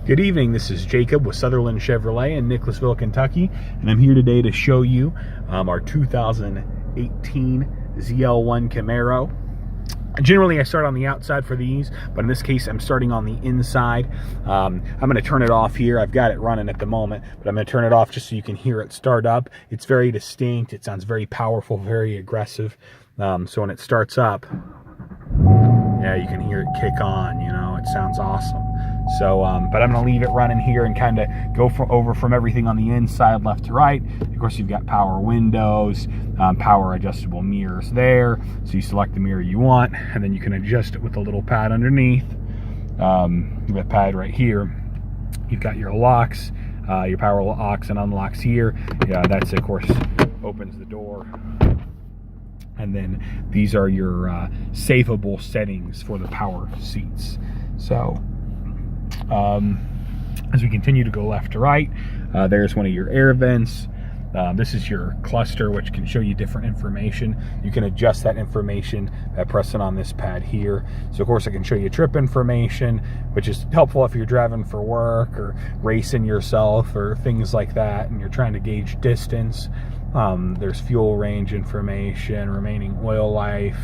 Good evening, this is Jacob with Sutherland Chevrolet in Nicholasville, Kentucky, and I'm here today to show you our 2018 ZL1 Camaro. Generally, I start on the outside for these, but in this case, I'm starting on the inside. I'm going to turn it off here. I've got it running at the moment, but I'm going to turn it off just so you can hear it start up. It's very distinct. It sounds very powerful, very aggressive. So when it starts up, yeah, you can hear it kick on, you know, it sounds awesome. So, but I'm going to leave it running here and kind of go over from everything on the inside, left to right. Of course, you've got power windows, power adjustable mirrors there. So you select the mirror you want, and then you can adjust it with a little pad underneath. You've got pad right here. You've got your locks, your power locks and unlocks here. Yeah, that's, of course, opens the door. And then these are your saveable settings for the power seats. So as we continue to go left to right, there's one of your air vents. This is your cluster, which can show you different information. You can adjust that information by pressing on this pad here. So of course I can show you trip information, which is helpful if you're driving for work or racing yourself or things like that and you're trying to gauge distance. There's fuel range information, remaining oil life,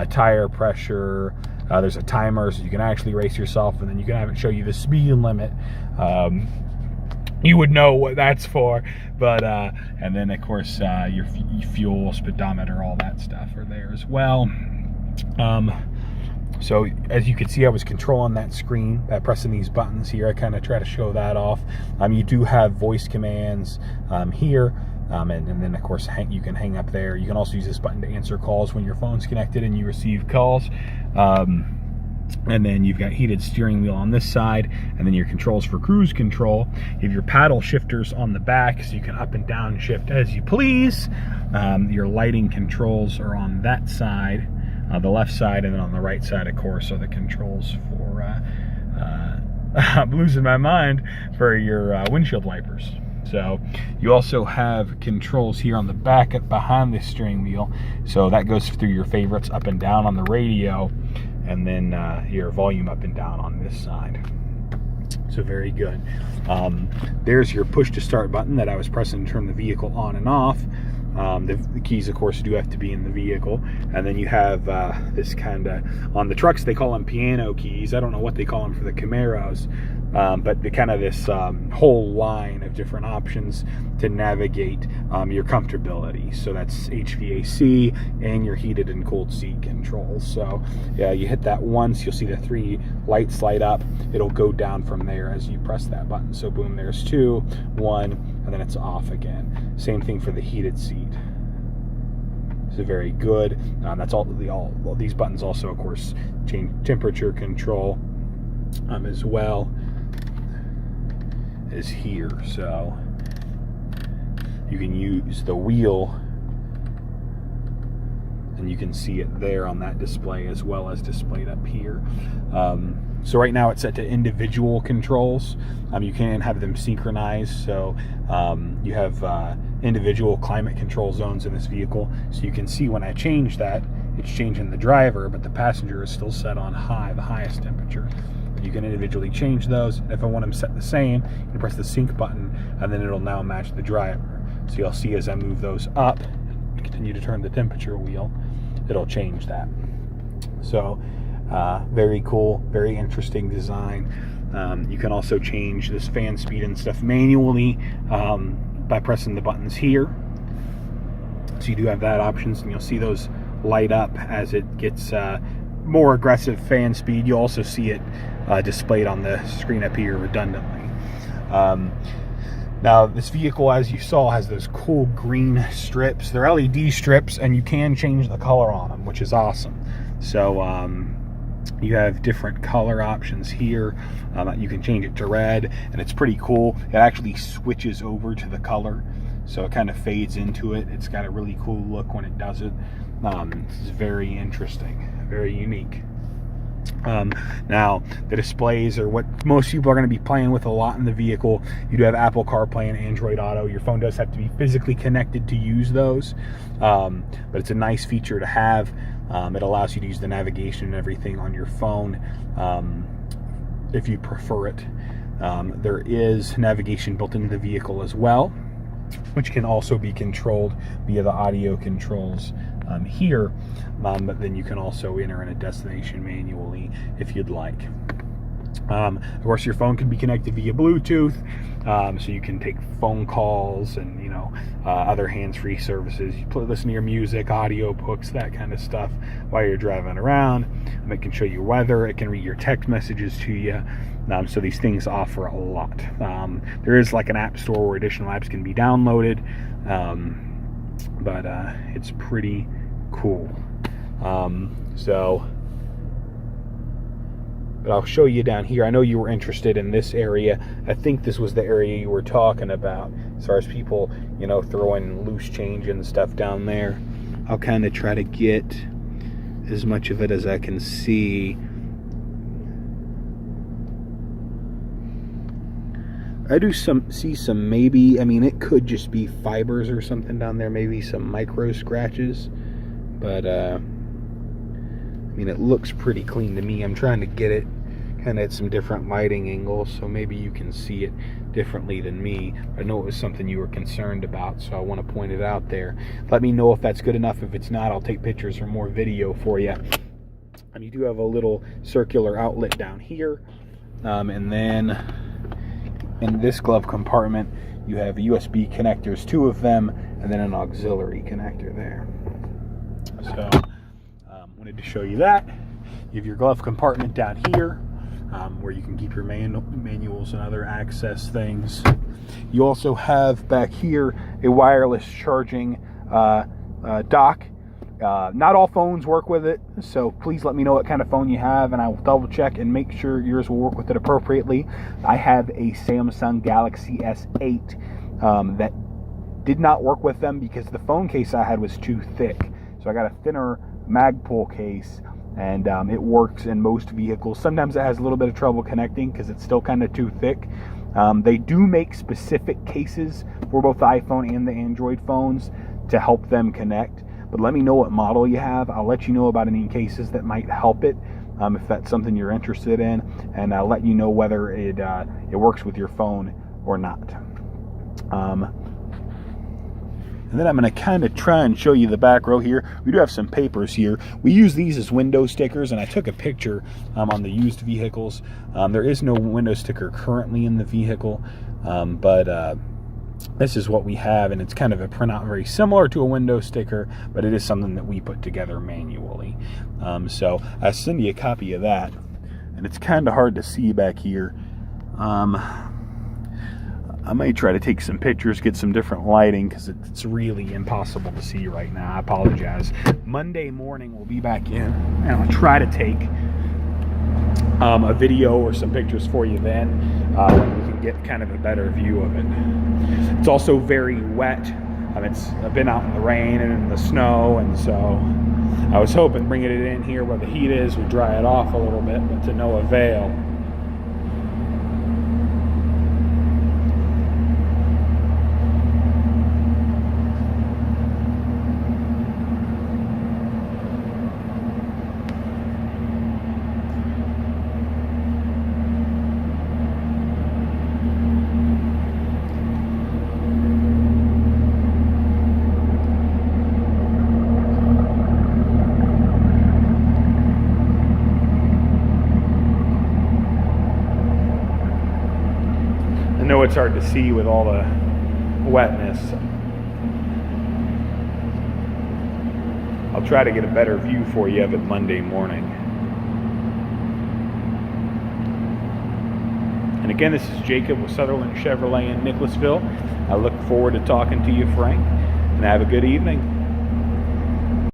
tire pressure. There's a timer so you can actually race yourself, and then you can have it show you the speed limit. You would know what that's for, but and then of course your fuel, speedometer, all that stuff are there as well. So as you can see, I was controlling that screen by pressing these buttons here. I kind of try to show that off. You do have voice commands here. And then of course you can hang up there. You can also use this button to answer calls when your phone's connected and you receive calls. And then you've got heated steering wheel on this side, and then your controls for cruise control. You have your paddle shifters on the back, so you can up and down shift as you please. Your lighting controls are on that side, the left side, and then on the right side, of course, are the controls for I'm losing my mind, for your windshield wipers. So you also have controls here on the back behind the steering wheel. So that goes through your favorites up and down on the radio, and then your volume up and down on this side. So very good. There's your push to start button that I was pressing to turn the vehicle on and off. The keys, of course, do have to be in the vehicle. And then you have this kind of, on the trucks, they call them piano keys. I don't know what they call them for the Camaros. But the kind of this whole line of different options to navigate your comfortability. So that's HVAC and your heated and cooled seat controls. So yeah, you hit that once, you'll see the 3 lights light up. It'll go down from there as you press that button. So boom, there's 2, 1, and then it's off again. Same thing for the heated seat. So very good. That's all these buttons also, of course, change temperature control as well is here. So you can use the wheel and you can see it there on that display as well as displayed up here. So right now it's set to individual controls. You can have them synchronized, so you have individual climate control zones in this vehicle. So you can see when I change that, it's changing the driver, but the passenger is still set on high, the highest temperature. You can individually change those. If I want them set the same, you press the sync button, and then it'll now match the driver. So you'll see as I move those up, continue to turn the temperature wheel, it'll change that. So very cool, very interesting design. You can also change this fan speed and stuff manually by pressing the buttons here. So you do have that options, and you'll see those light up as it gets more aggressive fan speed. You'll also see it displayed on the screen up here redundantly. Now this vehicle, as you saw, has those cool green strips. They're LED strips, and you can change the color on them, which is awesome. So you have different color options here. You can change it to red, and it's pretty cool. It actually switches over to the color, so it kind of fades into it. It's got a really cool look when it does it. It's very interesting, very unique. Now the displays are what most people are going to be playing with a lot in the vehicle. You do have Apple CarPlay and Android Auto. Your phone does have to be physically connected to use those, but it's a nice feature to have. It allows you to use the navigation and everything on your phone if you prefer it. There is navigation built into the vehicle as well, which can also be controlled via the audio controls here, but then you can also enter in a destination manually if you'd like. Of course, your phone can be connected via Bluetooth, so you can take phone calls and other hands-free services. You listen to your music, audio books, that kind of stuff while you're driving around. It can show you weather. It can read your text messages to you. So these things offer a lot. There is like an app store where additional apps can be downloaded, but it's pretty cool. But I'll show you down here. I know you were interested in this area. I think this was the area you were talking about, as far as people, throwing loose change and stuff down there. I'll kind of try to get as much of it as I can see. I do see some maybe, it could just be fibers or something down there, maybe some micro scratches, but it looks pretty clean to me. I'm trying to get it kind of at some different lighting angles, so maybe you can see it differently than me. I know it was something you were concerned about, so I want to point it out there. Let me know if that's good enough. If it's not, I'll take pictures or more video for you. You do have a little circular outlet down here, and then in this glove compartment you have USB connectors, 2 of them, and then an auxiliary connector there. So wanted to show you that. You have your glove compartment down here, where you can keep your manuals and other access things. You also have back here a wireless charging dock. Not all phones work with it, so please let me know what kind of phone you have, and I will double check and make sure yours will work with it appropriately. I have a Samsung Galaxy S8 that did not work with them because the phone case I had was too thick. So I got a thinner Magpul case, and it works in most vehicles. Sometimes it has a little bit of trouble connecting because it's still kind of too thick. They do make specific cases for both the iPhone and the Android phones to help them connect. But let me know what model you have. I'll let you know about any cases that might help it, if that's something you're interested in, and I'll let you know whether it works with your phone or not. And then I'm going to kind of try and show you the back row here. We do have some papers here. We use these as window stickers, and I took a picture on the used vehicles. There is no window sticker currently in the vehicle, but this is what we have, and it's kind of a printout very similar to a window sticker, but it is something that we put together manually. So I'll send you a copy of that, and it's kind of hard to see back here. I may try to take some pictures, get some different lighting, because it's really impossible to see right now. I apologize. Monday morning we'll be back in, and I'll try to take a video or some pictures for you then, when we can get kind of a better view of it. It's also very wet. I've been out in the rain and in the snow, and so I was hoping bringing it in here where the heat is would dry it off a little bit, but to no avail. I know it's hard to see with all the wetness. I'll try to get a better view for you of it Monday morning. And again, this is Jacob with Sutherland Chevrolet in Nicholasville. I look forward to talking to you, Frank, and have a good evening.